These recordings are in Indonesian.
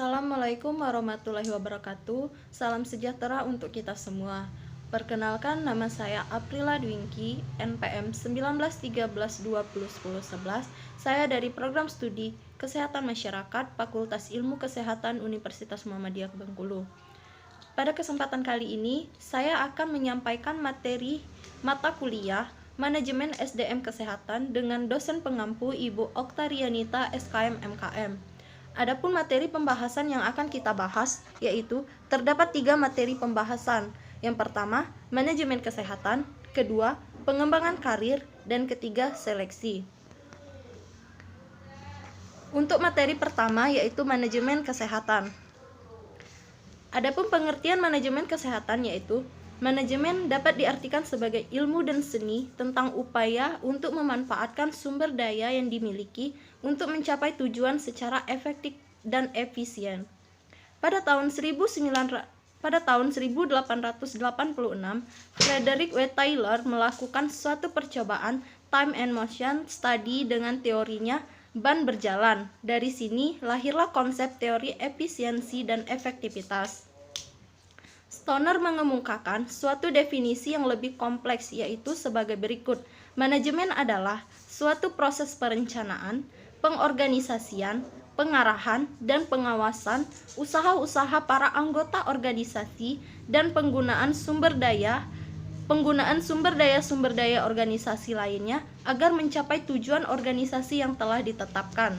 Assalamualaikum warahmatullahi wabarakatuh. Salam sejahtera untuk kita semua. Perkenalkan, nama saya Aprila Dwingky, NPM 1913201011. Saya dari Program Studi Kesehatan Masyarakat, Fakultas Ilmu Kesehatan Universitas Muhammadiyah Bengkulu. Pada kesempatan kali ini, saya akan menyampaikan materi mata kuliah Manajemen SDM Kesehatan dengan dosen pengampu Ibu Oktarianita SKM MKM. Adapun materi pembahasan yang akan kita bahas yaitu terdapat 3 materi pembahasan. Yang pertama, manajemen kesehatan, kedua, pengembangan karir, dan ketiga, seleksi. Untuk materi pertama yaitu manajemen kesehatan. Adapun pengertian manajemen kesehatan yaitu manajemen dapat diartikan sebagai ilmu dan seni tentang upaya untuk memanfaatkan sumber daya yang dimiliki untuk mencapai tujuan secara efektif dan efisien. Pada tahun 1886, Frederick W. Taylor melakukan suatu percobaan time and motion study dengan teorinya ban berjalan. Dari sini lahirlah konsep teori efisiensi dan efektivitas. Stoner mengemukakan suatu definisi yang lebih kompleks yaitu sebagai berikut. Manajemen adalah suatu proses perencanaan, pengorganisasian, pengarahan, dan pengawasan usaha-usaha para anggota organisasi dan penggunaan sumber daya organisasi lainnya agar mencapai tujuan organisasi yang telah ditetapkan.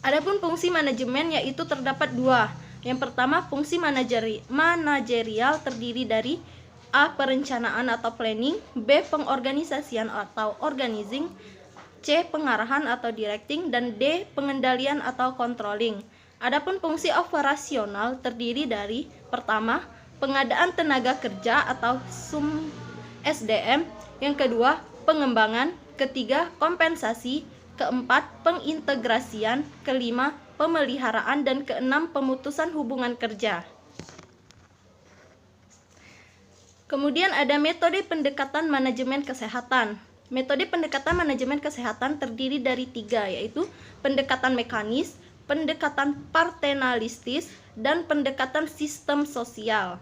Adapun fungsi manajemen yaitu terdapat 2. Yang pertama, fungsi manajerial terdiri dari A. Perencanaan atau planning, B. Pengorganisasian atau organizing, C. Pengarahan atau directing, dan D. Pengendalian atau controlling. Adapun fungsi operasional terdiri dari pertama, pengadaan tenaga kerja atau SDM, yang kedua, pengembangan, ketiga, kompensasi, keempat, pengintegrasian, kelima, pemeliharaan, dan keenam, pemutusan hubungan kerja. Kemudian ada metode pendekatan manajemen kesehatan. Metode pendekatan manajemen kesehatan terdiri dari 3, yaitu pendekatan mekanis, pendekatan paternalistis, dan pendekatan sistem sosial.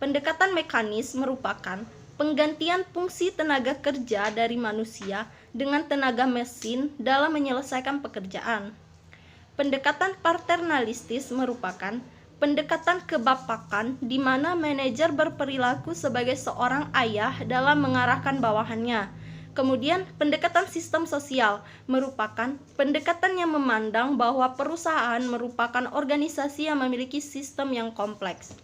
Pendekatan mekanis merupakan penggantian fungsi tenaga kerja dari manusia dengan tenaga mesin dalam menyelesaikan pekerjaan. Pendekatan paternalistis merupakan pendekatan kebapakan di mana manajer berperilaku sebagai seorang ayah dalam mengarahkan bawahannya. Kemudian, pendekatan sistem sosial merupakan pendekatan yang memandang bahwa perusahaan merupakan organisasi yang memiliki sistem yang kompleks.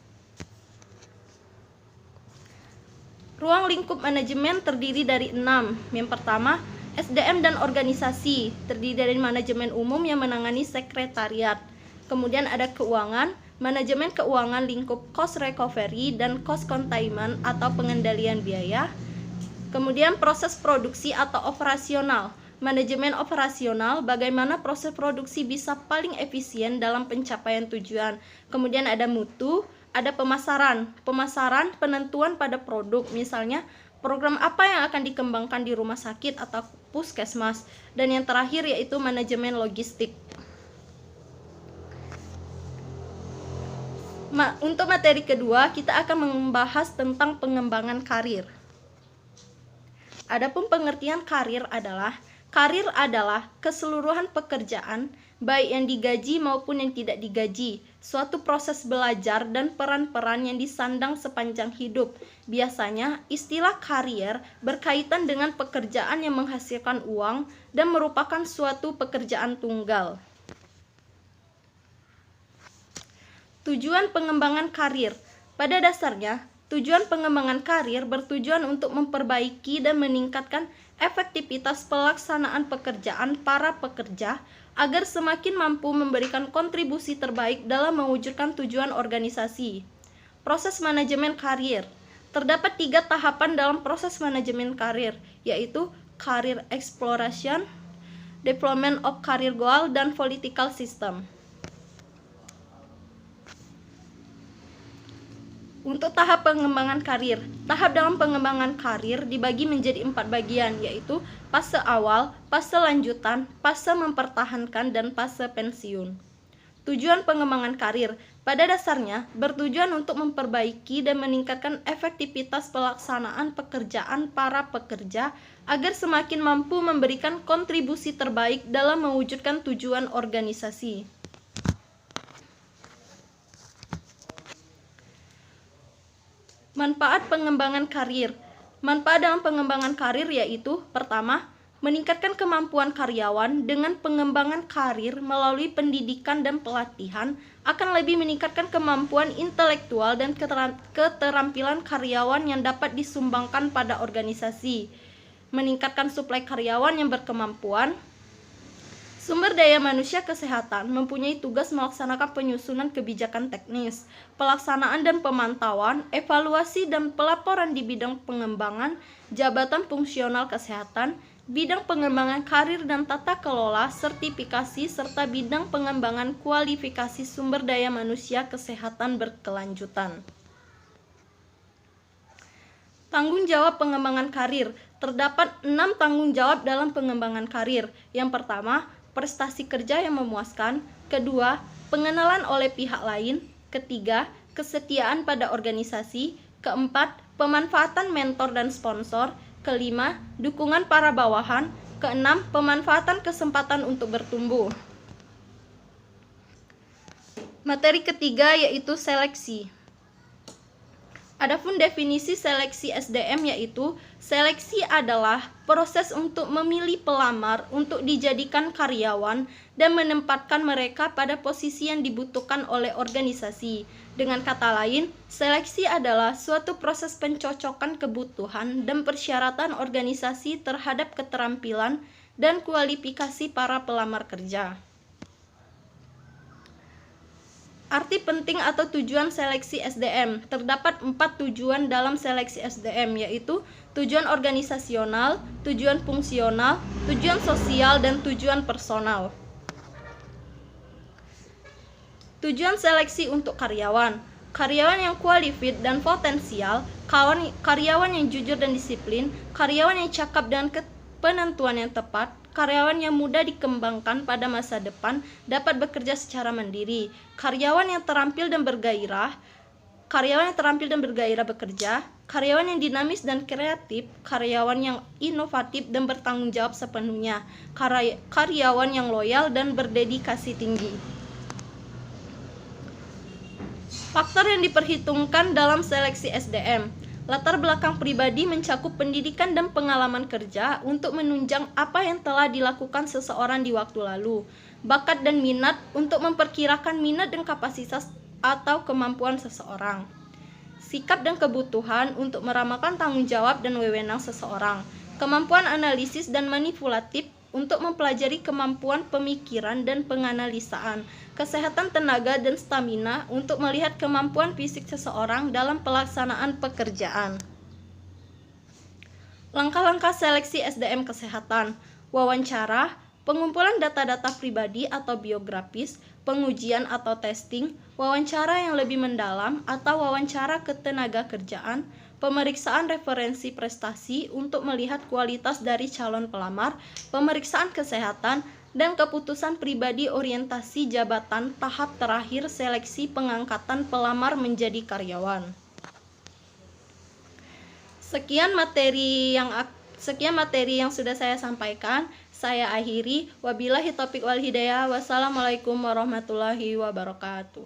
Ruang lingkup manajemen terdiri dari 6. Yang pertama, SDM dan organisasi, terdiri dari manajemen umum yang menangani sekretariat. Kemudian ada keuangan, manajemen keuangan lingkup cost recovery dan cost containment atau pengendalian biaya. Kemudian proses produksi atau operasional, manajemen operasional, bagaimana proses produksi bisa paling efisien dalam pencapaian tujuan. Kemudian ada mutu, ada pemasaran, penentuan pada produk, misalnya program apa yang akan dikembangkan di rumah sakit atau puskesmas. Dan yang terakhir yaitu manajemen logistik. Untuk materi kedua, kita akan membahas tentang pengembangan karir. Adapun pengertian karir adalah keseluruhan pekerjaan, baik yang digaji maupun yang tidak digaji, suatu proses belajar dan peran-peran yang disandang sepanjang hidup. Biasanya, istilah karier berkaitan dengan pekerjaan yang menghasilkan uang dan merupakan suatu pekerjaan tunggal. Tujuan pengembangan karir. Pada dasarnya, tujuan pengembangan karir bertujuan untuk memperbaiki dan meningkatkan efektivitas pelaksanaan pekerjaan para pekerja agar semakin mampu memberikan kontribusi terbaik dalam mewujudkan tujuan organisasi. Proses manajemen karir. Terdapat 3 tahapan dalam proses manajemen karir, yaitu career exploration, development of career goal, dan political system. Untuk tahap pengembangan karir, tahap dalam pengembangan karir dibagi menjadi 4 bagian, yaitu fase awal, fase lanjutan, fase mempertahankan, dan fase pensiun. Tujuan pengembangan karir pada dasarnya bertujuan untuk memperbaiki dan meningkatkan efektivitas pelaksanaan pekerjaan para pekerja agar semakin mampu memberikan kontribusi terbaik dalam mewujudkan tujuan organisasi. Manfaat pengembangan karir. Manfaat dalam pengembangan karir yaitu pertama, meningkatkan kemampuan karyawan dengan pengembangan karir melalui pendidikan dan pelatihan akan lebih meningkatkan kemampuan intelektual dan keterampilan karyawan yang dapat disumbangkan pada organisasi. Meningkatkan suplai karyawan yang berkemampuan. Sumber daya manusia kesehatan mempunyai tugas melaksanakan penyusunan kebijakan teknis, pelaksanaan dan pemantauan, evaluasi dan pelaporan di bidang pengembangan, jabatan fungsional kesehatan, bidang pengembangan karir dan tata kelola, sertifikasi, serta bidang pengembangan kualifikasi sumber daya manusia kesehatan berkelanjutan. Tanggung jawab pengembangan karir. Terdapat 6 tanggung jawab dalam pengembangan karir. Yang pertama, prestasi kerja yang memuaskan. Kedua, pengenalan oleh pihak lain. Ketiga, kesetiaan pada organisasi. Keempat, pemanfaatan mentor dan sponsor. Kelima, dukungan para bawahan. Keenam, pemanfaatan kesempatan untuk bertumbuh. Materi ketiga yaitu seleksi. Adapun definisi seleksi SDM yaitu seleksi adalah proses untuk memilih pelamar untuk dijadikan karyawan dan menempatkan mereka pada posisi yang dibutuhkan oleh organisasi. Dengan kata lain, seleksi adalah suatu proses pencocokan kebutuhan dan persyaratan organisasi terhadap keterampilan dan kualifikasi para pelamar kerja. Arti penting atau tujuan seleksi SDM. Terdapat 4 tujuan dalam seleksi SDM, yaitu tujuan organisasional, tujuan fungsional, tujuan sosial, dan tujuan personal. Tujuan seleksi untuk karyawan. Karyawan yang qualified dan potensial, karyawan yang jujur dan disiplin, karyawan yang cakap dan penentuan yang tepat, karyawan yang mudah dikembangkan pada masa depan, dapat bekerja secara mandiri, karyawan yang terampil dan bergairah bekerja, karyawan yang dinamis dan kreatif, karyawan yang inovatif dan bertanggung jawab sepenuhnya, karyawan yang loyal dan berdedikasi tinggi. Faktor yang diperhitungkan dalam seleksi SDM. Latar belakang pribadi mencakup pendidikan dan pengalaman kerja untuk menunjang apa yang telah dilakukan seseorang di waktu lalu. Bakat dan minat untuk memperkirakan minat dan kapasitas atau kemampuan seseorang. Sikap dan kebutuhan untuk meramalkan tanggung jawab dan wewenang seseorang. Kemampuan analisis dan manipulatif untuk mempelajari kemampuan pemikiran dan penganalisaan. Kesehatan tenaga dan stamina untuk melihat kemampuan fisik seseorang dalam pelaksanaan pekerjaan. Langkah-langkah seleksi SDM kesehatan. Wawancara, pengumpulan data-data pribadi atau biografis, pengujian atau testing, wawancara yang lebih mendalam atau wawancara ketenaga kerjaan, pemeriksaan referensi prestasi untuk melihat kualitas dari calon pelamar, pemeriksaan kesehatan, dan keputusan pribadi orientasi jabatan tahap terakhir seleksi pengangkatan pelamar menjadi karyawan. Sekian materi yang sudah saya sampaikan. Saya akhiri. Wabillahi taufiq wal hidayah. Wassalamualaikum warahmatullahi wabarakatuh.